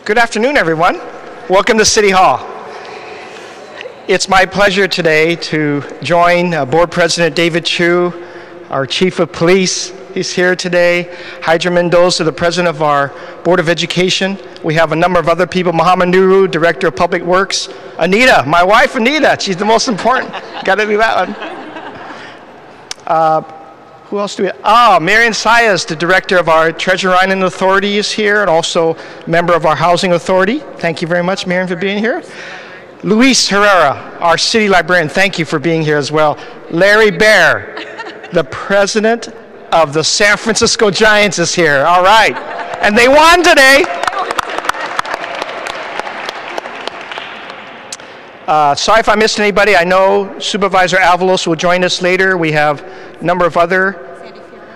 Good afternoon, everyone. Welcome to City Hall. It's my pleasure today to join Board President David Chu, our Chief of Police. He's here today. Hydra Mendoza, the President of our Board of Education. We have a number of other people. Muhammad Nuru, Director of Public Works. Anita, my wife Anita, she's the most important. Got to do that one. Who else do we have? Marion Sayas, the Director of our Treasure Island Authority is here, and also member of our Housing Authority. Thank you very much, Marion, for being here. Luis Herrera, our City Librarian, thank you for being here as well. Larry Baer, the President of the San Francisco Giants is here. All right. And they won today. Sorry if I missed anybody. I know Supervisor Avalos will join us later. We have a number of other...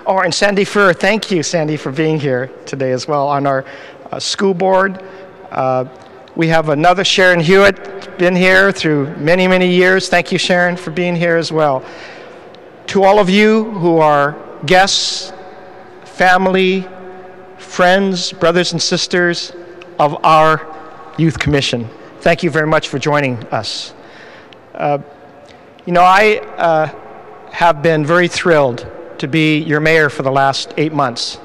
and Sandy Furr. Thank you, Sandy, for being here today as well on our school board. We have another Sharon Hewitt, been here through many, many years. Thank you, Sharon, for being here as well. To all of you who are guests, family, friends, brothers and sisters of our Youth Commission, thank you very much for joining us. I have been very thrilled to be your mayor for the last 8 months.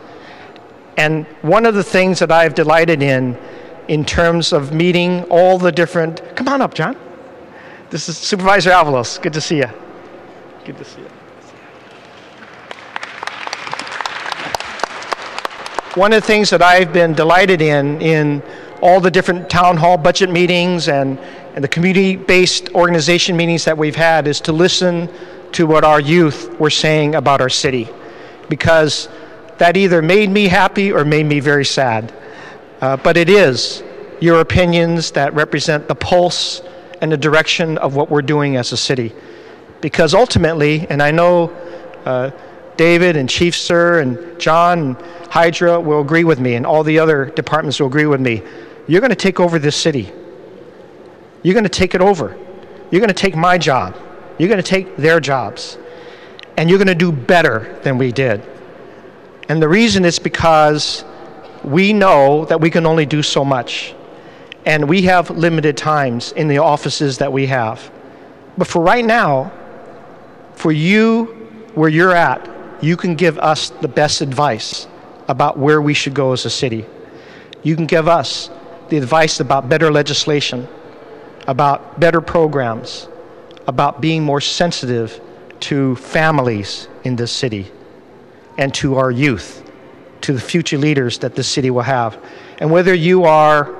And one of the things that I've delighted in terms of meeting all the different, come on up, John. This is Supervisor Avalos. Good to see you. Good to see you. One of the things that I've been delighted in all the different town hall budget meetings and the community-based organization meetings that we've had is to listen to what our youth were saying about our city, because that either made me happy or made me very sad. But it is your opinions that represent the pulse and the direction of what we're doing as a city. Because ultimately, and I know David and Chief Sir and John and Hydra will agree with me, and all the other departments will agree with me, you're going to take over this city. You're going to take it over. You're going to take my job. You're going to take their jobs. And you're going to do better than we did. And the reason is because we know that we can only do so much. And we have limited times in the offices that we have. But for right now, for you, where you're at, you can give us the best advice about where we should go as a city. You can give us the advice about better legislation, about better programs, about being more sensitive to families in this city and to our youth, to the future leaders that this city will have. And whether you are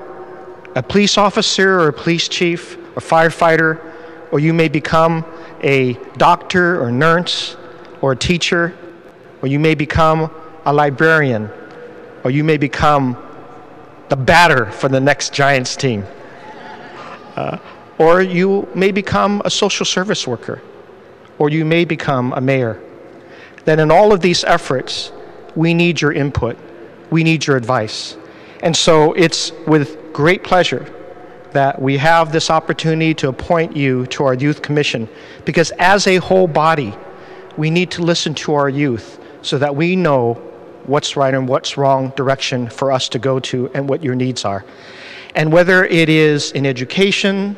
a police officer or a police chief or firefighter, or you may become a doctor or nurse or a teacher, or you may become a librarian, or you may become the batter for the next Giants team. Or you may become a social service worker, or you may become a mayor. Then in all of these efforts, we need your input. We need your advice. And so it's with great pleasure that we have this opportunity to appoint you to our Youth Commission, because as a whole body, we need to listen to our youth so that we know what's right and what's wrong direction for us to go to and what your needs are. And whether it is in education,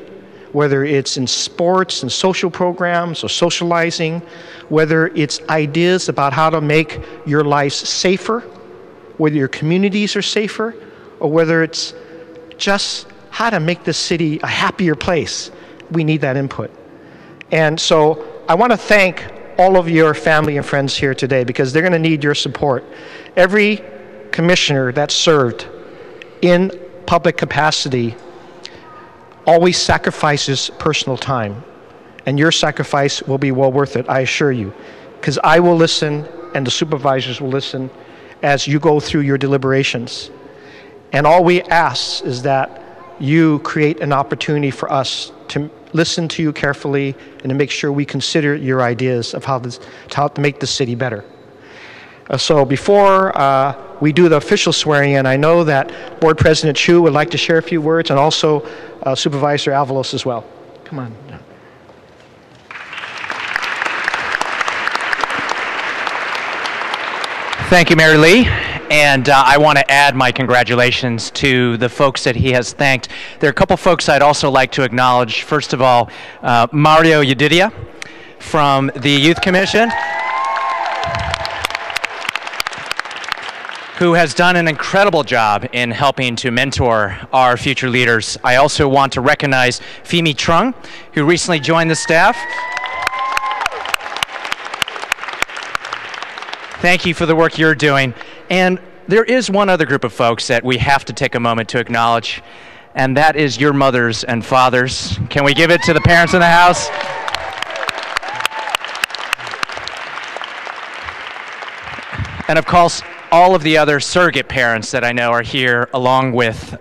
whether it's in sports and social programs or socializing, whether it's ideas about how to make your lives safer, whether your communities are safer, or whether it's just how to make this city a happier place, we need that input. And so I want to thank all of your family and friends here today, because they're going to need your support. Every commissioner that served in public capacity always sacrifices personal time. And your sacrifice will be well worth it, I assure you. Because I will listen, and the supervisors will listen as you go through your deliberations. And all we ask is that you create an opportunity for us to listen to you carefully and to make sure we consider your ideas of how to make the city better. So before we do the official swearing in, I know that Board President Chu would like to share a few words, and also Supervisor Avalos as well. Come on. Thank you, Mary Lee. And I want to add my congratulations to the folks that he has thanked. There are a couple folks I'd also like to acknowledge. First of all, Mario Yedidia from the Youth Commission, who has done an incredible job in helping to mentor our future leaders. I also want to recognize Fimi Trung, who recently joined the staff. Thank you for the work you're doing. And there is one other group of folks that we have to take a moment to acknowledge, and that is your mothers and fathers. Can we give it to the parents in the house? And of course, all of the other surrogate parents that I know are here, along with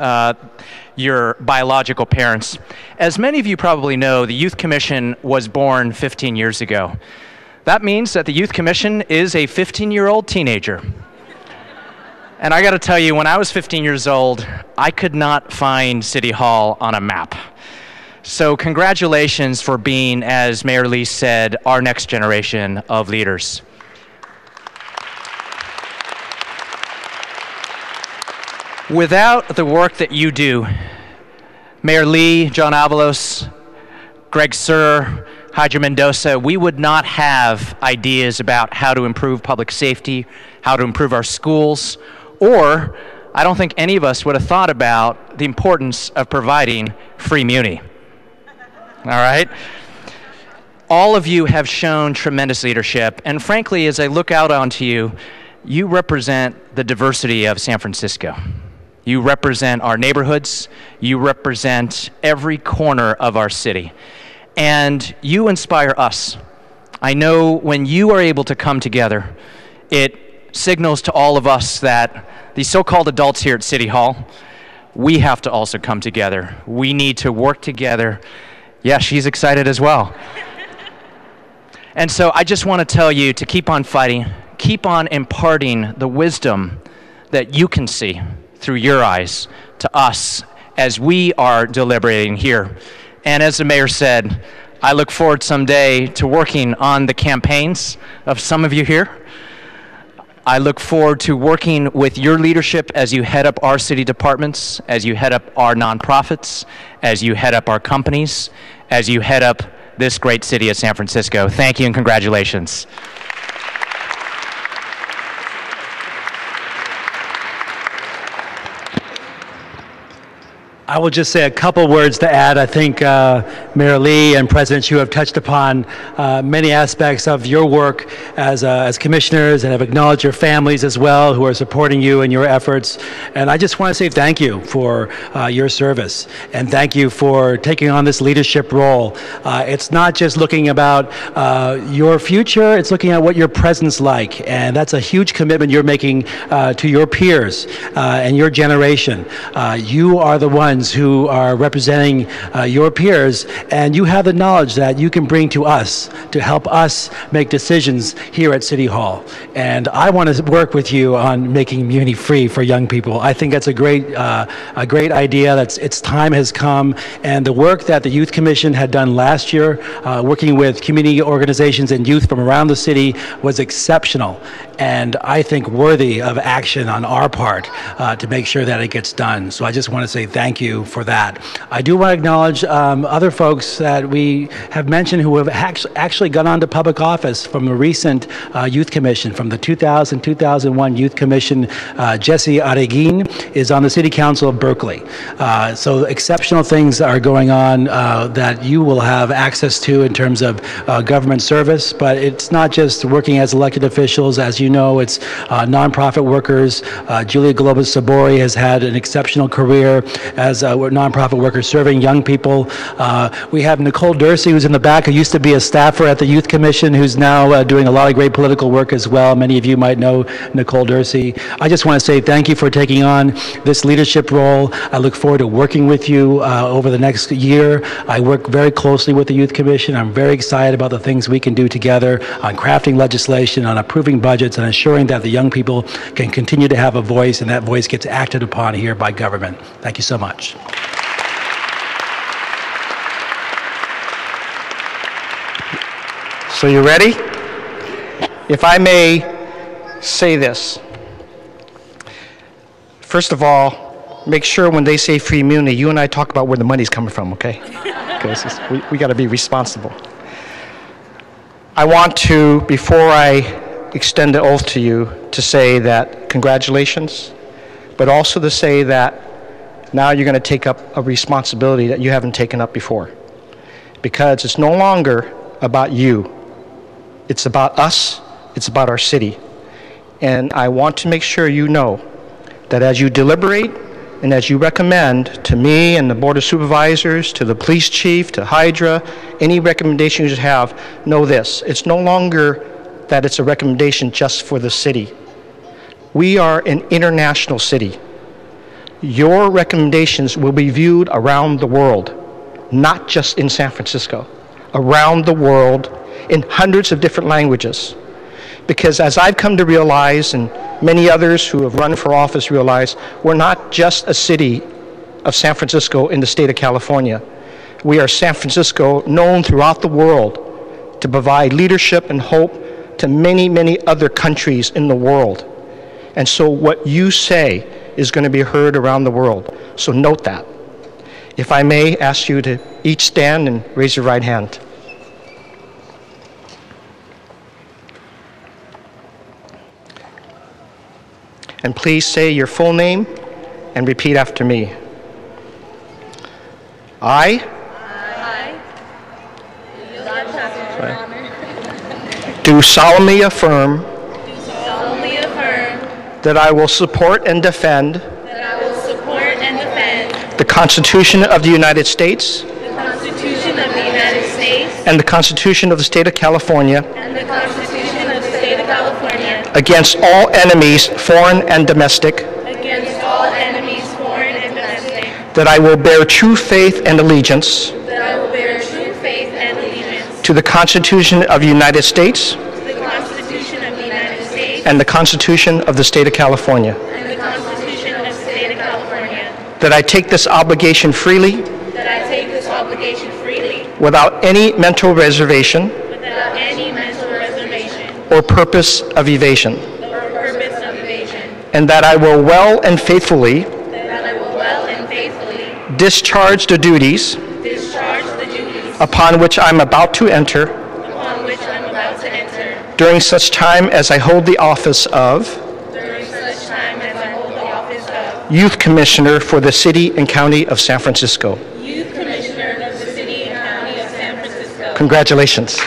your biological parents. As many of you probably know, the Youth Commission was born 15 years ago. That means that the Youth Commission is a 15-year-old teenager. And I got to tell you, when I was 15 years old, I could not find City Hall on a map. So congratulations for being, as Mayor Lee said, our next generation of leaders. Without the work that you do, Mayor Lee, John Avalos, Greg Sir, Hydra Mendoza, we would not have ideas about how to improve public safety, how to improve our schools, or I don't think any of us would have thought about the importance of providing free muni. All right? All of you have shown tremendous leadership, and frankly, as I look out onto you, you represent the diversity of San Francisco. You represent our neighborhoods. You represent every corner of our city. And you inspire us. I know when you are able to come together, it signals to all of us that the so-called adults here at City Hall, we have to also come together. We need to work together. Yeah, she's excited as well. And so I just want to tell you to keep on fighting, keep on imparting the wisdom that you can see through your eyes to us as we are deliberating here. And as the mayor said, I look forward someday to working on the campaigns of some of you here. I look forward to working with your leadership as you head up our city departments, as you head up our nonprofits, as you head up our companies, as you head up this great city of San Francisco. Thank you and congratulations. I will just say a couple words to add. I think Mayor Lee and President Chu have touched upon many aspects of your work as commissioners, and have acknowledged your families as well who are supporting you in your efforts. And I just want to say thank you for your service, and thank you for taking on this leadership role. It's not just looking about your future, it's looking at what your present's like, and that's a huge commitment you're making to your peers and your generation. You are the ones who are representing your peers, and you have the knowledge that you can bring to us to help us make decisions here at City Hall. And I want to work with you on making muni free for young people. I think that's a great idea. That's its time has come, and the work that the Youth Commission had done last year, working with community organizations and youth from around the city, was exceptional, and I think worthy of action on our part to make sure that it gets done. So I just want to say thank you for that. I do want to acknowledge other folks that we have mentioned who have actually gone on to public office from the recent Youth Commission, from the 2000-2001 Youth Commission. Jesse Aregin is on the City Council of Berkeley. So exceptional things are going on that you will have access to in terms of government service, but it's not just working as elected officials. As you know, it's nonprofit workers. Julia Globus-Sabori has had an exceptional career as a nonprofit worker serving young people. We have Nicole Dursey, who's in the back, who used to be a staffer at the Youth Commission, who's now doing a lot of great political work as well. Many of you might know Nicole Dursey. I just want to say thank you for taking on this leadership role. I look forward to working with you over the next year. I work very closely with the Youth Commission. I'm very excited about the things we can do together on crafting legislation, on approving budgets, and ensuring that the young people can continue to have a voice, and that voice gets acted upon here by government. Thank you so much. So you ready? If I may say this, First of all, make sure when they say free immunity, you and I talk about where the money's coming from, okay? Because we got to be responsible. I want to, before I extend the oath to you, to say that congratulations, but also to say that now you're going to take up a responsibility that you haven't taken up before. Because it's no longer about you. It's about us. It's about our city. And I want to make sure you know that as you deliberate and as you recommend to me and the Board of Supervisors, to the police chief, to Hydra, any recommendations you have, know this. It's no longer that it's a recommendation just for the city. We are an international city. Your recommendations will be viewed around the world, not just in San Francisco, around the world in hundreds of different languages. Because as I've come to realize, and many others who have run for office realize, we're not just a city of San Francisco in the state of California. We are San Francisco, known throughout the world to provide leadership and hope to many, many other countries in the world. And so what you say is going to be heard around the world. So note that. If I may ask you to each stand and raise your right hand. And please say your full name and repeat after me. I do solemnly affirm that I will support and defend the Constitution of the United States and the Constitution of the State of California against all enemies, foreign and domestic, that I will bear true faith and allegiance to the Constitution of the United States and the Constitution of the State of California, that I take this obligation freely without any mental reservation or purpose of evasion, and that I will well and faithfully discharge the duties upon which I'm about to enter during such time as I hold the office of Youth Commissioner for the City and County of San Francisco. Congratulations.